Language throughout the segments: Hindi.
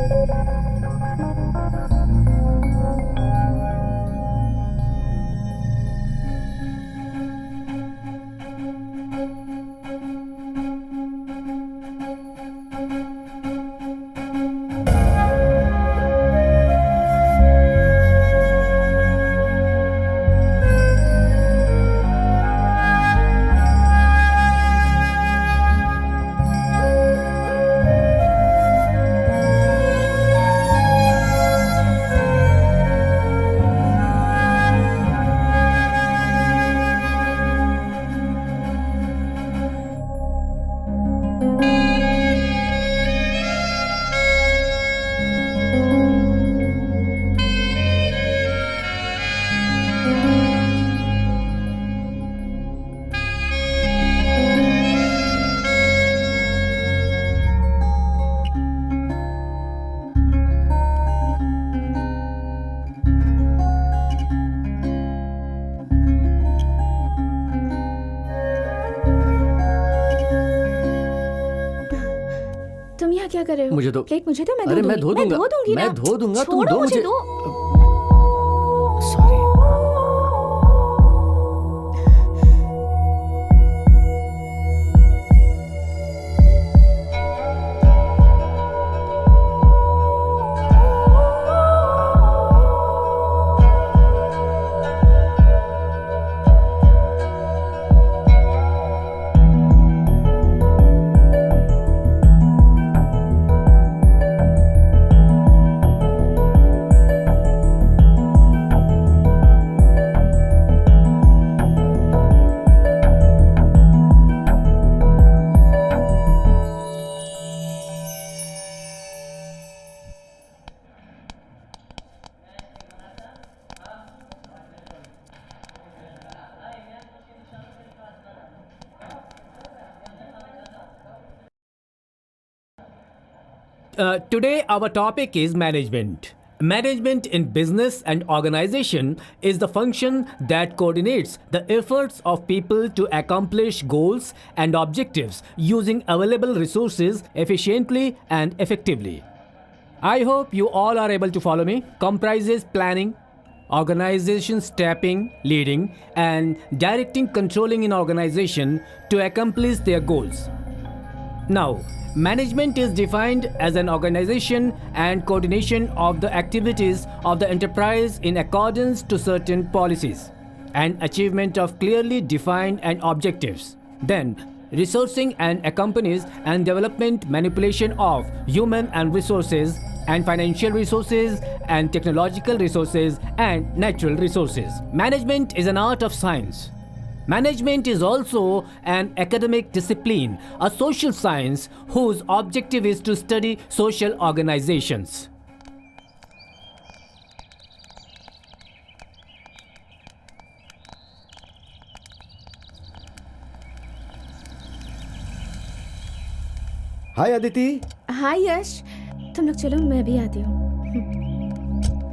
तुम यहाँ क्या कर रहे हो? मुझे दो। प्लेट मुझे दो, मैं अरे धो मैं धो दूंगा। मैं धो दूंगी ना। मैं धो दूंगा, तुम छोड़ो दो मुझे मुझे। दो। Sorry. Today, our topic is management. Management in business and organization is the function that coordinates the efforts of people to accomplish goals and objectives using available resources efficiently and effectively. I hope you all are able to follow me. Comprises planning, organization stepping, leading, and directing, controlling an organization to accomplish their goals. Now, management is defined as an organization and coordination of the activities of the enterprise in accordance to certain policies and achievement of clearly defined and objectives. Then, resourcing and accompanies and development manipulation of human and resources and financial resources and technological resources and natural resources. Management is an art of science. Management is also an academic discipline, a social science whose objective is to study social organizations. हाय अदिति। हाय यश, तुम लोग चलो, मैं भी आती हूँ।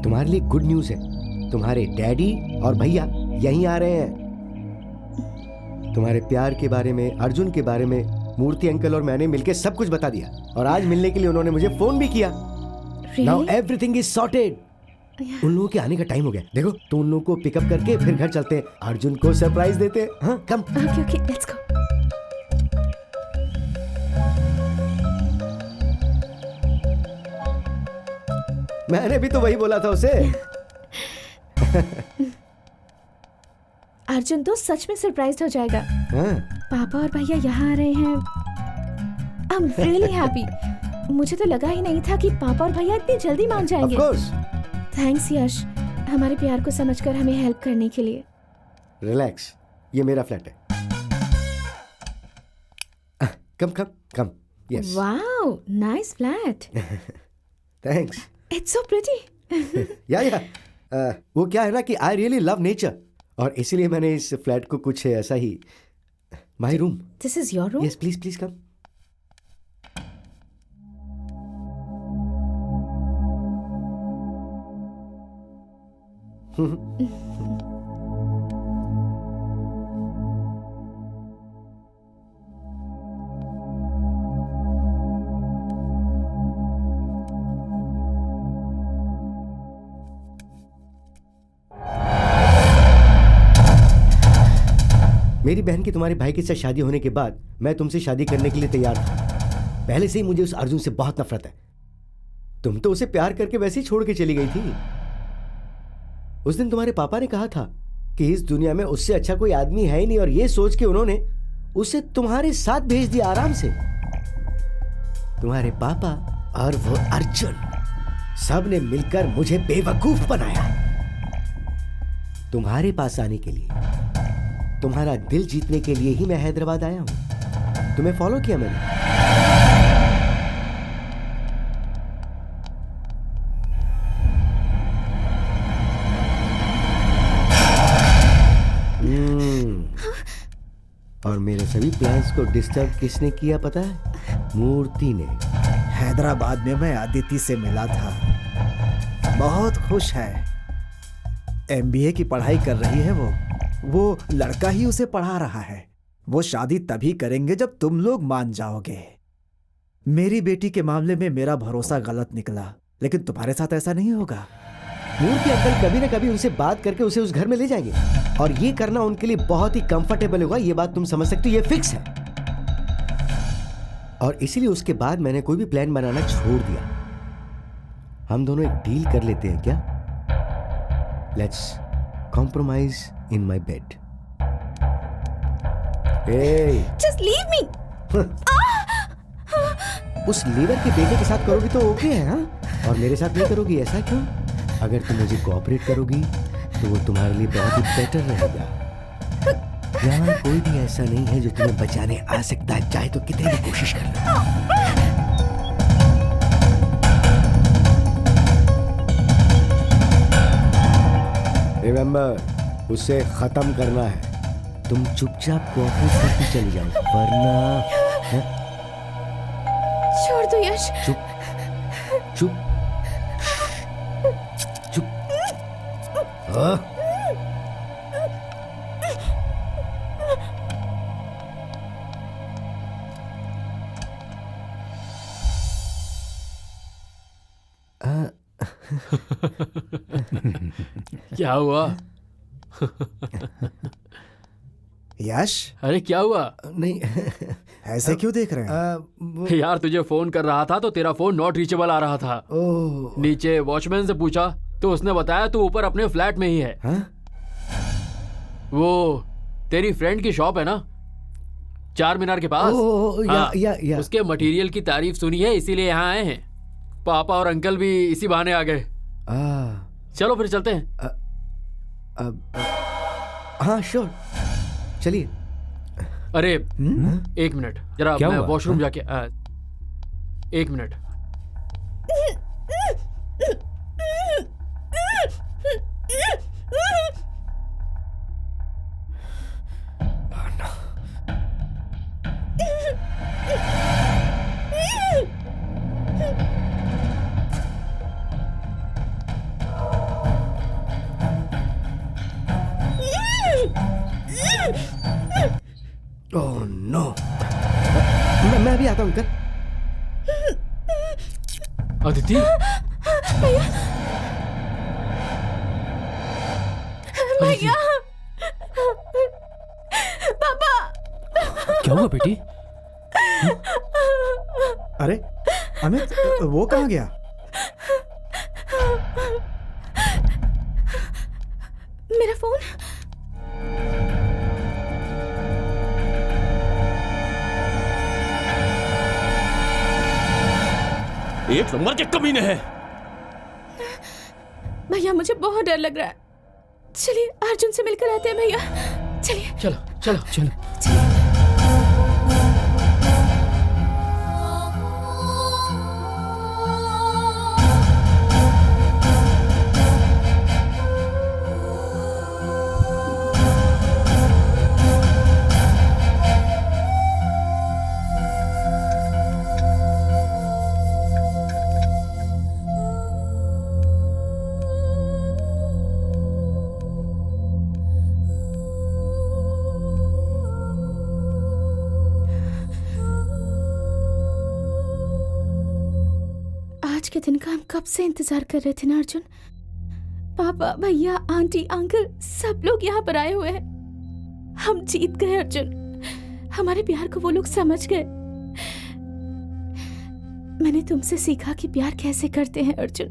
तुम्हारे लिए गुड न्यूज़ है, तुम्हारे डैडी और भैया यहीं आ रहे हैं। तुम्हारे प्यार के बारे में, अर्जुन के बारे में मूर्ति अंकल और मैंने मिलकर सब कुछ बता दिया और आज मिलने के लिए उन्होंने मुझे फोन भी किया। Now everything is sorted. उन लोगों के आने का टाइम हो गया। देखो, तो उन लोगों को पिकअप करके फिर घर चलते हैं, अर्जुन को सरप्राइज देते हैं। हाँ, come. Okay okay, let's go. मैंने भी तो वही बोला था उसे। अर्जुन तो सच में सरप्राइज हो जाएगा। पापा और भैया यहाँ आ रहे हैं। I am really happy. मुझे तो लगा ही नहीं था कि पापा और भैया इतनी जल्दी मान जाएंगे। Of course. थैंक्स यश, हमारे प्यार को समझकर हमें हेल्प करने के लिए। रिलैक्स, ये मेरा फ्लैट है। Come come come. Yes. Wow, nice flat. Thanks. It's so pretty. या वो क्या है ना कि आई रियली लव नेचर और इसीलिए मैंने इस फ्लैट को कुछ ऐसा ही, my room. This is your room? Yes, please please come. मेरी बहन की तुम्हारे भाई के साथ शादी होने के बाद मैं तुमसे शादी करने के लिए तैयार था। पहले से ही मुझे उस अर्जुन से बहुत नफरत है। तुम तो उसे प्यार करके वैसे ही छोड़ के चली गई थी। उस दिन तुम्हारे पापा ने कहा था कि इस दुनिया में उससे अच्छा कोई आदमी है ही नहीं, और ये सोच के उन्होंने उसे तुम्हारे साथ भेज दिया आराम से। तुम्हारे पापा और वो अर्जुन सब ने मिलकर मुझे बेवकूफ बनाया। तुम्हारे पास आने के लिए, तुम्हारा दिल जीतने के लिए ही मैं हैदराबाद आया हूं। तुम्हें फॉलो किया मैंने। और मेरे सभी प्लान्स को डिस्टर्ब किसने किया पता है? मूर्ति ने। हैदराबाद में मैं अदिति से मिला था। बहुत खुश है। एमबीए की पढ़ाई कर रही है वो लड़का ही उसे पढ़ा रहा है। वो शादी तभी करेंगे जब तुम लोग मान जाओगे। मेरी बेटी के मामले में मेरा भरोसा गलत निकला, लेकिन तुम्हारे साथ ऐसा नहीं होगा। मूर्ति अंकल कभी ना कभी उनसे बात करके उसे उस घर में ले जाएंगे, और ये करना उनके लिए बहुत ही कंफर्टेबल होगा। ये बात तुम समझ सकते हो, ये फिक्स है। और इसीलिए उसके बाद मैंने कोई भी प्लान बनाना छोड़ दिया। हम दोनों एक डील कर लेते हैं क्या? Let's compromise in my bed. Just leave me. उस लीवर के बेटे के साथ करोगी तो ओके है, हाँ? और मेरे साथ नहीं करोगी, ऐसा क्यों? अगर तुम मुझे कोऑपरेट करोगी तो वो तुम्हारे लिए बहुत ही बेटर रहेगा। यहाँ कोई भी ऐसा नहीं है जो तुम्हें बचाने आ सकता है, चाहे तो कितनी भी कोशिश कर लो। रिमेंबर, उसे खत्म करना है। तुम चुपचाप कोऑपरेट करती चली जाओ, वरना छोड़ दो यश। चुप चुप चुप। क्या हुआ? यश, अरे क्या हुआ? नहीं, ऐसे क्यों देख रहे हैं? यार तुझे फोन कर रहा था तो तेरा फोन नॉट रीचेबल आ रहा था। ओह, नीचे वॉचमैन से पूछा तो उसने बताया तू ऊपर अपने फ्लैट में ही है। हाँ? वो तेरी फ्रेंड की शॉप है ना, चार मीनार के पास। हाँ, या। उसके मटेरियल की तारीफ सुनी है, इसीलिए यहाँ आए हैं। पापा और अंकल भी इसी बहाने आ गए। चलो फिर चलते हैं। हाँ श्योर, चलिए। अरे एक मिनट जरा, क्या मैं हुआ? वॉशरूम जाके एक मिनट। ओह नो, मैं अभी आता हूँ अंकल। अदिति, भैया, पापा। क्या हुआ बेटी? अरे अमित, वो कहाँ गया? मेरा फोन। एक नंबर के कमीने हैं। भैया मुझे बहुत डर लग रहा है। चलिए अर्जुन से मिलकर आते हैं भैया। चलिए चलो चलो चलो। चलिए। आज के दिन का हम कब से इंतजार कर रहे थे ना अर्जुन। पापा, भैया, आंटी, अंकल सब लोग यहाँ पर आए हुए हैं। हम जीत गए अर्जुन। हमारे प्यार को वो लोग समझ गए। मैंने तुमसे सीखा कि प्यार कैसे करते हैं अर्जुन।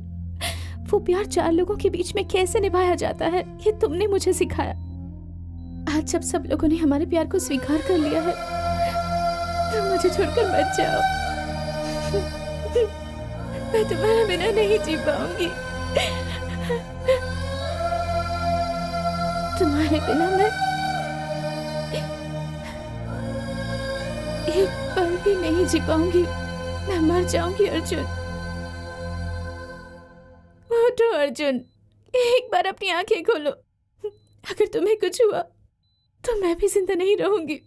वो प्यार 4 लोगों के बीच में कैसे निभाया जाता है, ये तुमने मुझे सिखाया। आज जब सब लोगों ने हमारे प्यार को स्वीकार कर लिया है, तो मुझे छोड़कर मत जाओ। मैं तुम्हारे बिना नहीं जी पाऊंगी। तुम्हारे बिना मैं एक पल भी नहीं जी पाऊंगी। मैं मर जाऊंगी अर्जुन। उठो अर्जुन, एक बार अपनी आंखें खोलो। अगर तुम्हें कुछ हुआ तो मैं भी जिंदा नहीं रहूंगी।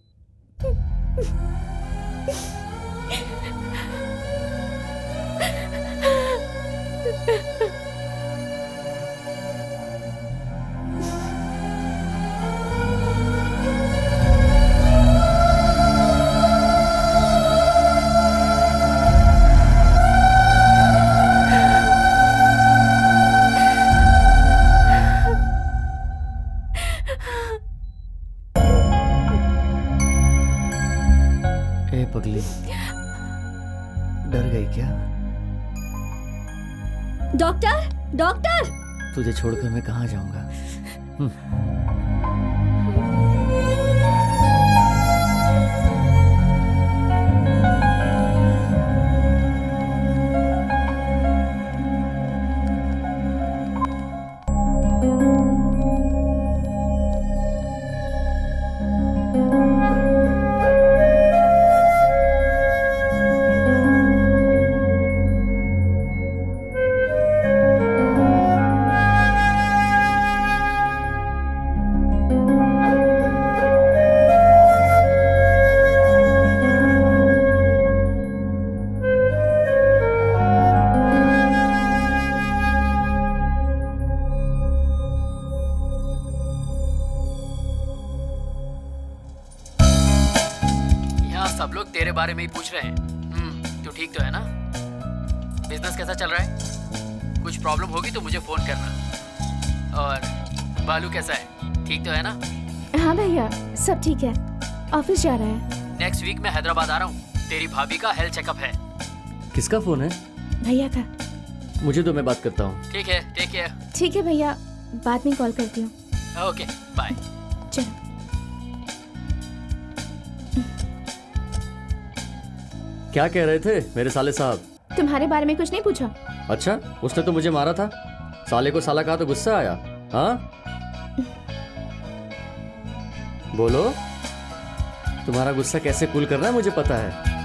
ए पगली, डर गई क्या? Doctor, doctor! तुझे छोड़कर मैं कहाँ जाऊंगा? सब लोग तेरे बारे में ही पूछ रहे हैं। तू ठीक तो है ना? बिजनेस कैसा चल रहा है? कुछ प्रॉब्लम होगी तो मुझे फोन करना। और बालू कैसा है? ठीक तो है ना? हाँ भैया, सब ठीक है। ऑफिस जा रहा है। नेक्स्ट वीक मैं हैदराबाद आ रहा हूँ। तेरी भाभी का हेल्थ चेकअप है। किसका फोन है? भैया का। मुझे तो मैं बात करता हूँ। ठीक है, टेक केयर। ठीक है भैया, बाद में कॉल करती हूँ। Okay, bye. चलो। क्या कह रहे थे मेरे साले साहब? तुम्हारे बारे में कुछ नहीं पूछा। अच्छा, उसने तो मुझे मारा था। साले को साला कहा तो गुस्सा आया? हाँ, बोलो, तुम्हारा गुस्सा कैसे कूल करना है मुझे पता है।